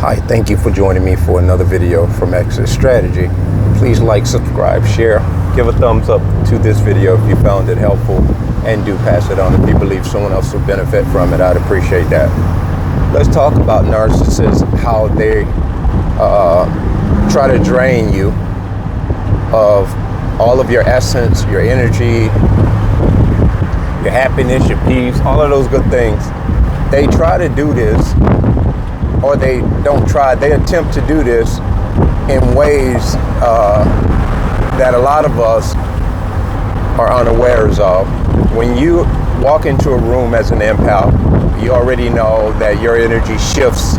Hi, thank you for joining me for another video from Exit Strategy. Please like, subscribe, share, give a thumbs up to this video if you found it helpful, and do pass it on if you believe someone else will benefit from it. I'd appreciate that. Let's talk about narcissists, how they try to drain you of all of your essence, your energy, your happiness, your peace, all of those good things. They try to do this, or they don't try, they attempt to do this in ways that a lot of us are unawares of. When you walk into a room as an empath, you already know that your energy shifts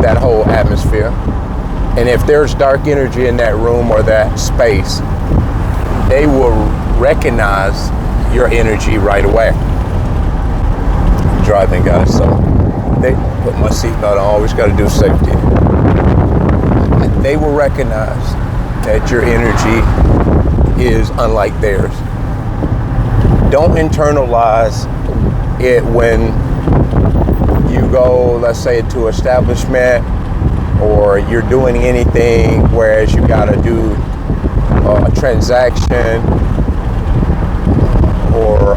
that whole atmosphere. And if there's dark energy in that room or that space, they will recognize your energy right away. I'm driving, guys, so they put my seatbelt on. Always got to do safety. They will recognize that your energy is unlike theirs. Don't internalize it when you go, let's say, to establishment, or you're doing anything whereas you got to do a transaction, or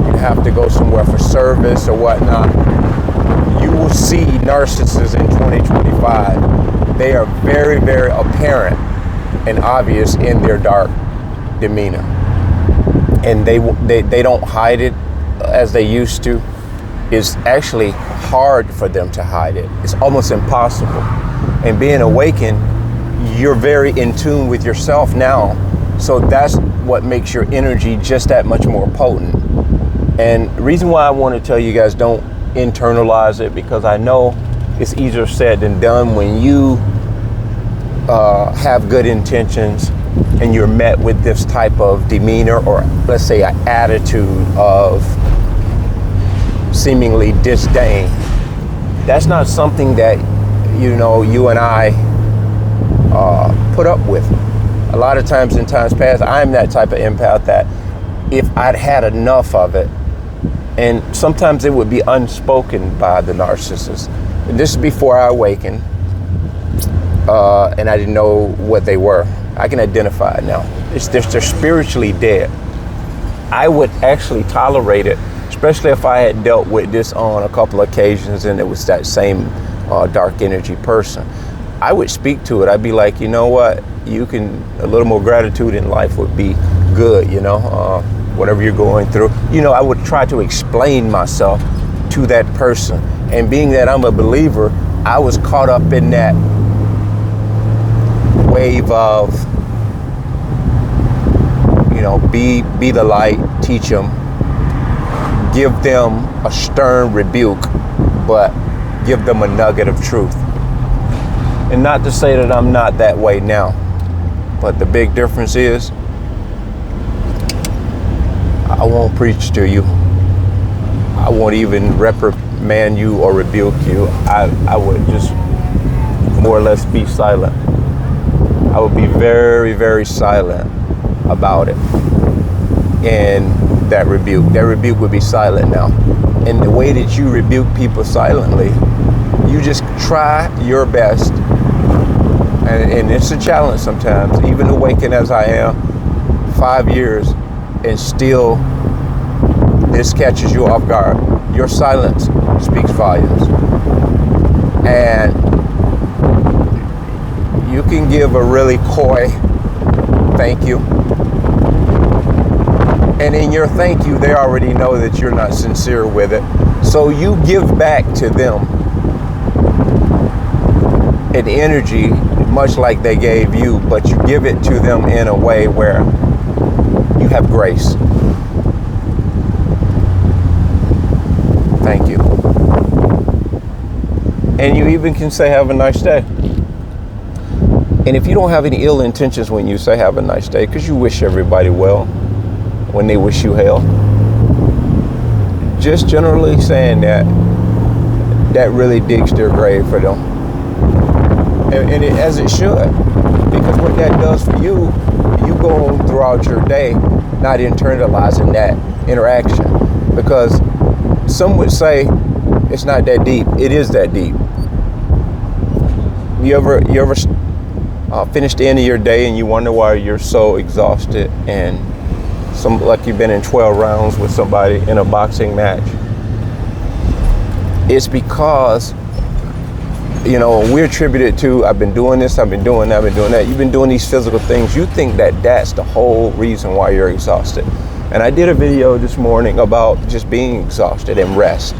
you have to go somewhere for service or whatnot. You will see narcissists in 2025. They are very, very apparent and obvious in their dark demeanor, and they don't hide it as they used to. It's actually hard for them to hide it. It's almost impossible. And being awakened, you're very in tune with yourself now. So that's what makes your energy just that much more potent. And the reason why I want to tell you guys don't internalize it, because I know it's easier said than done when you have good intentions and you're met with this type of demeanor, or let's say an attitude of seemingly disdain. That's not something that, you and I put up with. A lot of times in times past, I'm that type of empath that if I'd had enough of it, and sometimes it would be unspoken by the narcissist. And this is before I awakened, and I didn't know what they were. I can identify it now. They're spiritually dead. I would actually tolerate it, especially if I had dealt with this on a couple of occasions and it was that same dark energy person. I would speak to it. I'd be like, you know what? A little more gratitude in life would be good, whatever you're going through. I would try to explain myself to that person. And being that I'm a believer, I was caught up in that wave of, be the light, teach them, give them a stern rebuke, but give them a nugget of truth. And not to say that I'm not that way now, but the big difference is I won't preach to you. I won't even reprimand you or rebuke you. I would just more or less be silent. I would be very, very silent about it. And that rebuke would be silent now. And the way that you rebuke people silently, you just try your best. And it's a challenge sometimes, even awakened as I am, 5 years, and still this catches you off guard. Your silence speaks volumes. And you can give a really coy thank you. And in your thank you, they already know that you're not sincere with it. So you give back to them an energy much like they gave you, but you give it to them in a way where you have grace. Thank you. And you even can say, have a nice day. And if you don't have any ill intentions when you say have a nice day, because you wish everybody well when they wish you hell, just generally saying that really digs their grave for them. And as it should, because what that does for you, you go on throughout your day not internalizing that interaction. Because some would say it's not that deep. It is that deep. You ever finish the end of your day and you wonder why you're so exhausted, and like you've been in 12 rounds with somebody in a boxing match? It's because, we're attributed to, I've been doing this, I've been doing that, I've been doing that. You've been doing these physical things. You think that that's the whole reason why you're exhausted. And I did a video this morning about just being exhausted and rest.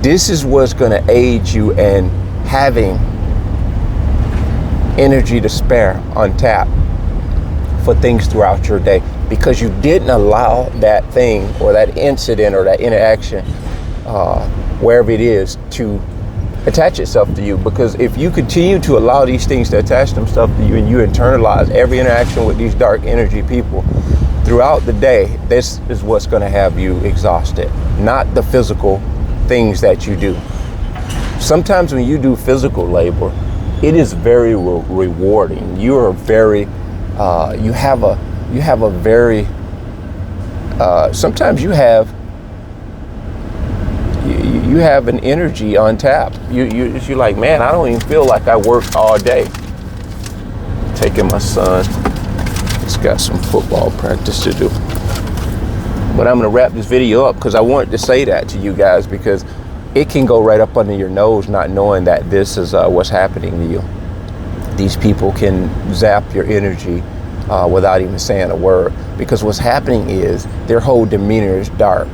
This is what's going to aid you in having energy to spare on tap for things throughout your day, because you didn't allow that thing or that incident or that interaction, wherever it is, to attach itself to you. Because if you continue to allow these things to attach themselves to you and you internalize every interaction with these dark energy people throughout the day, this is what's going to have you exhausted, not the physical things that you do. Sometimes when you do physical labor, it is very rewarding. You are very, you have a very, sometimes you have an energy on tap. You're like, man, I don't even feel like I worked all day. Taking my son, he's got some football practice to do. But I'm gonna wrap this video up because I wanted to say that to you guys, because it can go right up under your nose not knowing that this is what's happening to you. These people can zap your energy without even saying a word, because what's happening is their whole demeanor is dark.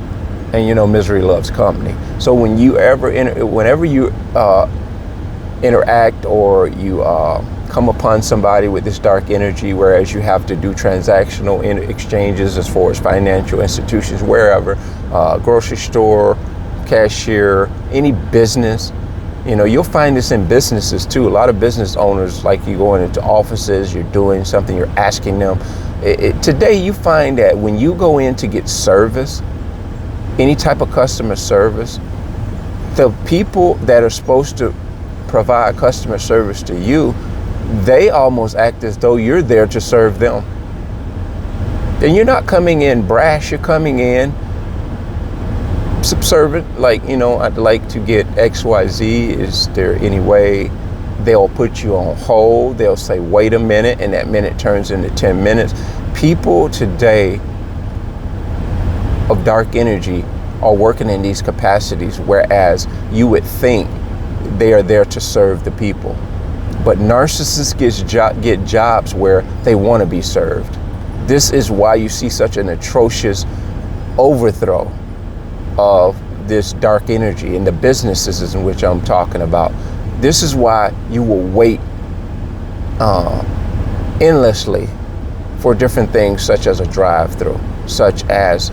And misery loves company. So whenever you interact or you come upon somebody with this dark energy, whereas you have to do transactional exchanges as far as financial institutions, wherever, grocery store, cashier, any business, you'll find this in businesses too. A lot of business owners, like you going into offices, you're doing something, you're asking them. Today you find that when you go in to get service, any type of customer service, the people that are supposed to provide customer service to you, they almost act as though you're there to serve them. And you're not coming in brash, you're coming in subservient, like, I'd like to get XYZ, is there any way? They'll put you on hold, they'll say, wait a minute, and that minute turns into 10 minutes. People today of dark energy are working in these capacities, whereas you would think they are there to serve the people. But narcissists get jobs where they want to be served. This is why you see such an atrocious overthrow of this dark energy in the businesses in which I'm talking about. This is why you will wait endlessly for different things, such as a drive-through, such as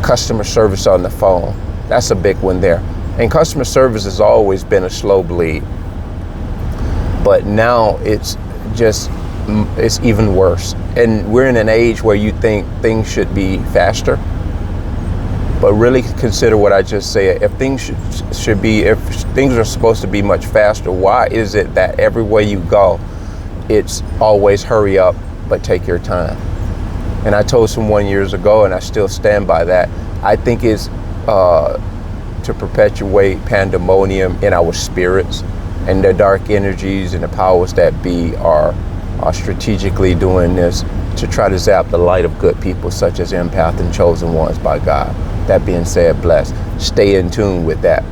customer service on the phone. That's a big one there. And customer service has always been a slow bleed, but now it's even worse. And we're in an age where you think things should be faster, but really consider what I just said. If things if things are supposed to be much faster, why is it that everywhere you go, it's always hurry up, but take your time? And I told someone years ago, and I still stand by that, I think it's to perpetuate pandemonium in our spirits, and the dark energies and the powers that be are strategically doing this to try to zap the light of good people such as empath and chosen ones by God. That being said, bless. Stay in tune with that.